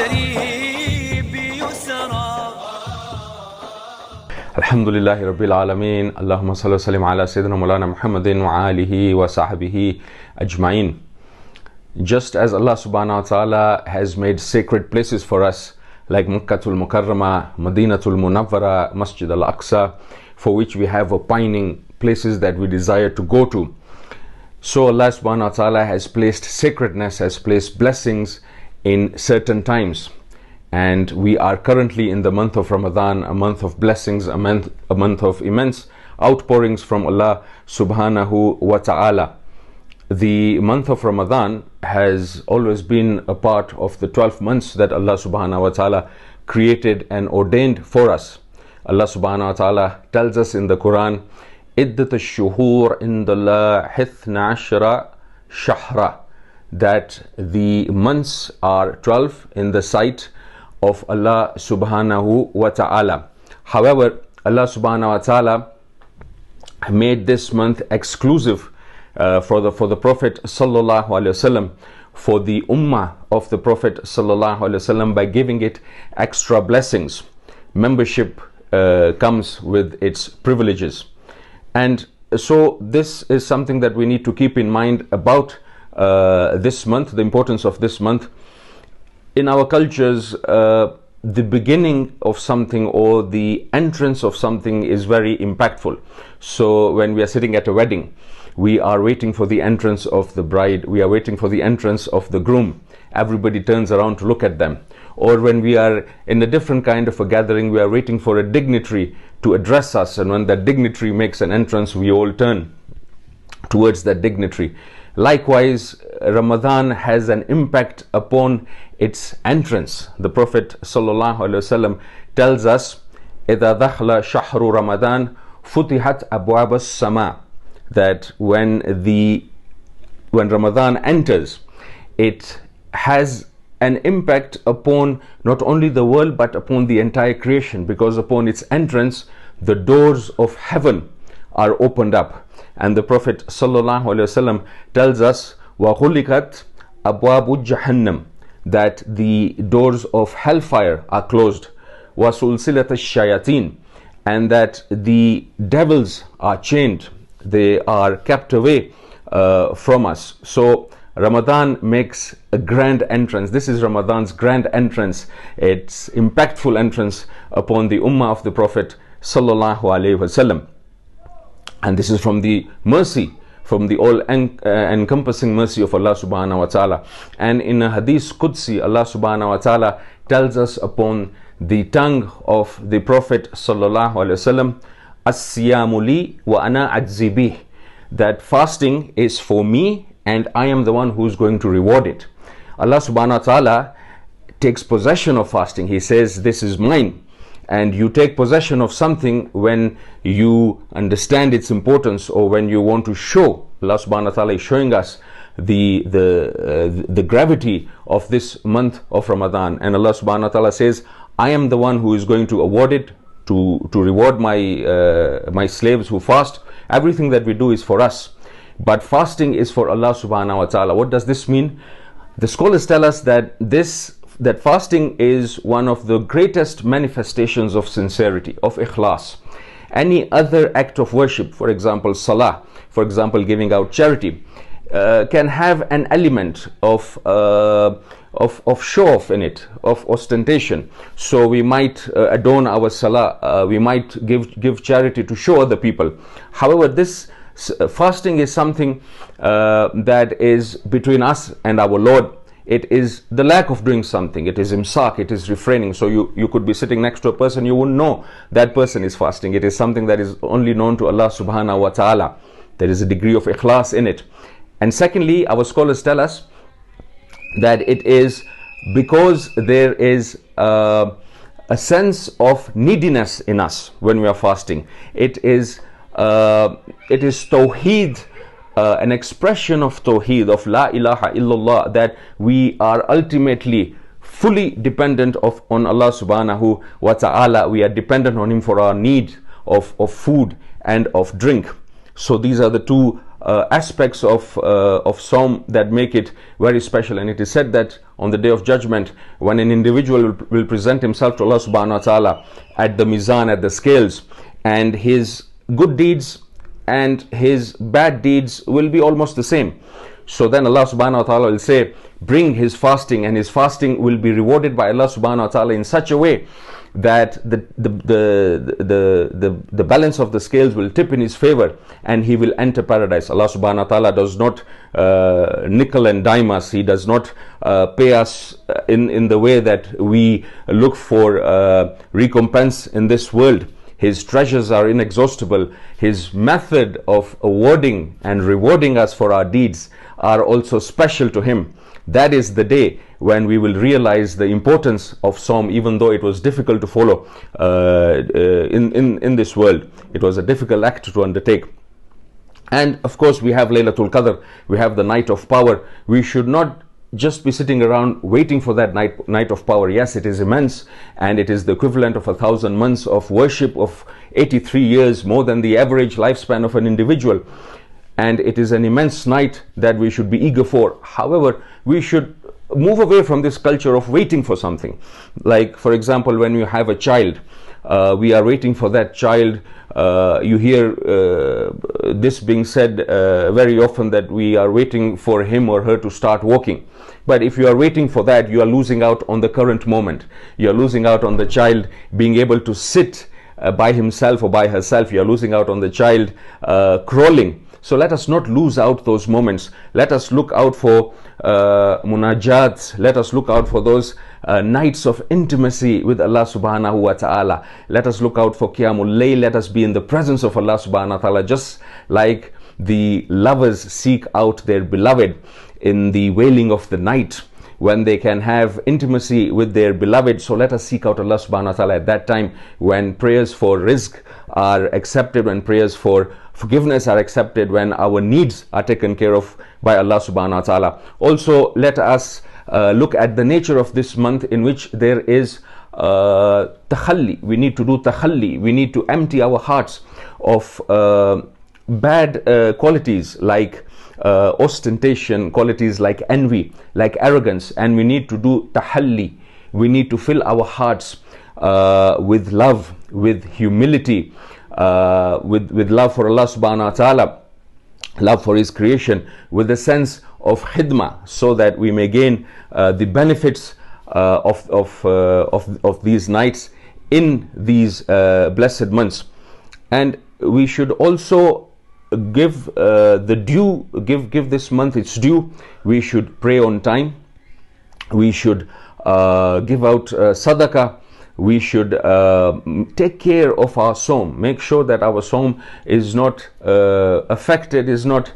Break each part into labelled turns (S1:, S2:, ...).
S1: صدري بيسرى.
S2: Alhamdulillahi Rabbil Alameen. Allahumma salli wa sallim ala Sayyidina Maulana Muhammadin wa alihi wa sahbihi ajma'in. Just as Allah subhanahu wa ta'ala has made sacred places for us like Makkatul Mukarramah, Madinatul Munawwara, Masjid al-Aqsa, for which we have opining places that we desire to go to, so Allah subhanahu wa ta'ala has placed sacredness, has placed blessings in certain times. And we are currently in the month of Ramadan, a month of blessings, a month of immense outpourings from Allah subhanahu wa ta'ala. The month of Ramadan has always been a part of the 12 months that Allah subhanahu wa ta'ala created and ordained for us. Allah subhanahu wa ta'ala tells us in the Quran, Iddat al-shuhur indallah hithna ashra shahra, that the months are 12 in the sight of Allah subhanahu wa ta'ala. However, Allah subhanahu wa ta'ala made this month exclusive for the Prophet sallallahu alaihi wasallam, for the ummah of the Prophet sallallahu alaihi wasallam, by giving it extra blessings. Membership comes with its privileges, and so this is something that we need to keep in mind about this month, the importance of this month. In our cultures, the beginning of something or the entrance of something is very impactful. So when we are sitting at a wedding, we are waiting for the entrance of the bride, we are waiting for the entrance of the groom. Everybody turns around to look at them. Or when we are in a different kind of a gathering, we are waiting for a dignitary to address us, and when that dignitary makes an entrance, we all turn towards that dignitary. Likewise, Ramadan has an impact upon its entrance. The Prophet sallallahu alaihi wasallam tells us, إِذَا دَخْلَ شَهْرُ رَمَضَانَ فُتِحَتْ أَبْوَابَ السَّمَاءِ, that when Ramadan enters, it has an impact upon not only the world but upon the entire creation, because upon its entrance the doors of heaven are opened up. And the Prophet sallallahu alaihi wasallam tells us, وَغُلِقَتْ أَبْوَابُ جَهَنَّمْ, that the doors of hellfire are closed, وَسُلْسِلَةَ الشَّيَاطِينَ, and that the devils are chained, they are kept away from us. So Ramadan makes a grand entrance. This is Ramadan's grand entrance, its impactful entrance upon the ummah of the Prophet sallallahu alaihi wasallam. And this is from the mercy, from the all-encompassing mercy of Allah subhanahu wa ta'ala. And in a hadith Qudsi, Allah subhanahu wa ta'ala tells us upon the tongue of the Prophet sallallahu alaihi wasallam, as-siyamu li wa ana ajzi bih, that fasting is for me and I am the one who is going to reward it. Allah subhanahu wa ta'ala takes possession of fasting. He says, this is mine. And you take possession of something when you understand its importance, or when you want to show. Allah subhanahu wa ta'ala is showing us the gravity of this month of Ramadan. And Allah subhanahu wa ta'ala says, I am the one who is going to award it, to reward my slaves who fast. Everything that we do is for us, but fasting is for Allah subhanahu wa ta'ala. What does this mean? The scholars tell us that fasting is one of the greatest manifestations of sincerity, of ikhlas. Any other act of worship, for example salah, for example giving out charity, can have an element of show off in it, of ostentation. So we might adorn our salah, we might give charity to show other people. However, this fasting is something that is between us and our Lord. It is the lack of doing something. It is imsak, it is refraining. So you could be sitting next to a person, you wouldn't know that person is fasting. It is something that is only known to Allah subhanahu wa ta'ala. There is a degree of ikhlas in it. And secondly, our scholars tell us that it is because there is a sense of neediness in us when we are fasting. It is tawheed, an expression of tawheed, of la ilaha illallah, that we are ultimately fully dependent on Allah subhanahu wa ta'ala. We are dependent on Him for our need of food and of drink. So these are the two aspects of Sawm that make it very special. And it is said that on the day of judgment, when an individual will present himself to Allah subhanahu wa ta'ala at the mizan, at the scales, and his good deeds and his bad deeds will be almost the same. So then Allah subhanahu wa ta'ala will say, bring his fasting, and his fasting will be rewarded by Allah subhanahu wa ta'ala in such a way that the balance of the scales will tip in his favor, and he will enter paradise. Allah subhanahu wa ta'ala does not nickel and dime us. He does not pay us in the way that we look for recompense in this world. His treasures are inexhaustible. His method of awarding and rewarding us for our deeds are also special to him. That is the day when we will realize the importance of Sawm, even though it was difficult to follow in this world. It was a difficult act to undertake. And of course, we have Laylatul Qadr, we have the night of power. We should not just be sitting around waiting for that night of power. Yes, it is immense, and it is the equivalent of 1,000 months of worship, of 83 years, more than the average lifespan of an individual. And it is an immense night that we should be eager for. However, we should move away from this culture of waiting for something. Like, for example, when you have a child, we are waiting for that child. You hear this being said very often, that we are waiting for him or her to start walking. But if you are waiting for that, you are losing out on the current moment. You are losing out on the child being able to sit by himself or by herself. You are losing out on the child crawling. So let us not lose out those moments. Let us look out for munajat. Let us look out for those nights of intimacy with Allah subhanahu wa ta'ala. Let us look out for Qiyamul Layl. Let us be in the presence of Allah subhanahu wa ta'ala, just like the lovers seek out their beloved in the wailing of the night, when they can have intimacy with their beloved. So let us seek out Allah subhanahu wa ta'ala at that time, when prayers for rizq are accepted, when prayers for forgiveness are accepted, when our needs are taken care of by Allah subhanahu wa ta'ala. Also, let us look at the nature of this month, in which there is takhalli. We need to do takhalli. We need to empty our hearts of bad qualities like ostentation, qualities like envy, like arrogance, and we need to do tahalli. We need to fill our hearts with love, with humility, with love for Allah subhanahu wa ta'ala, love for his creation, with a sense of khidmah, so that we may gain the benefits of these nights in these blessed months. And we should also give give this month its due. We should pray on time. We should give out sadaqah. We should take care of our Sawm. Make sure that our Sawm is not affected, is not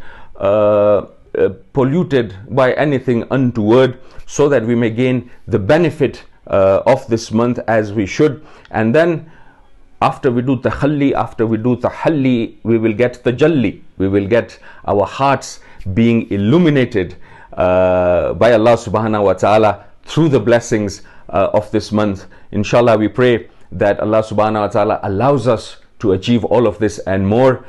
S2: polluted by anything untoward, so that we may gain the benefit of this month as we should. And then after we do tahalli, we will get tajalli. We will get our hearts being illuminated by Allah subhanahu wa ta'ala through the blessings of this month. Inshallah, we pray that Allah subhanahu wa ta'ala allows us to achieve all of this and more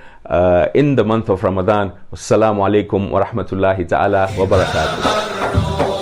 S2: in the month of Ramadan. Wassalamu alaikum wa rahmatullahi ta'ala wa barakatuh.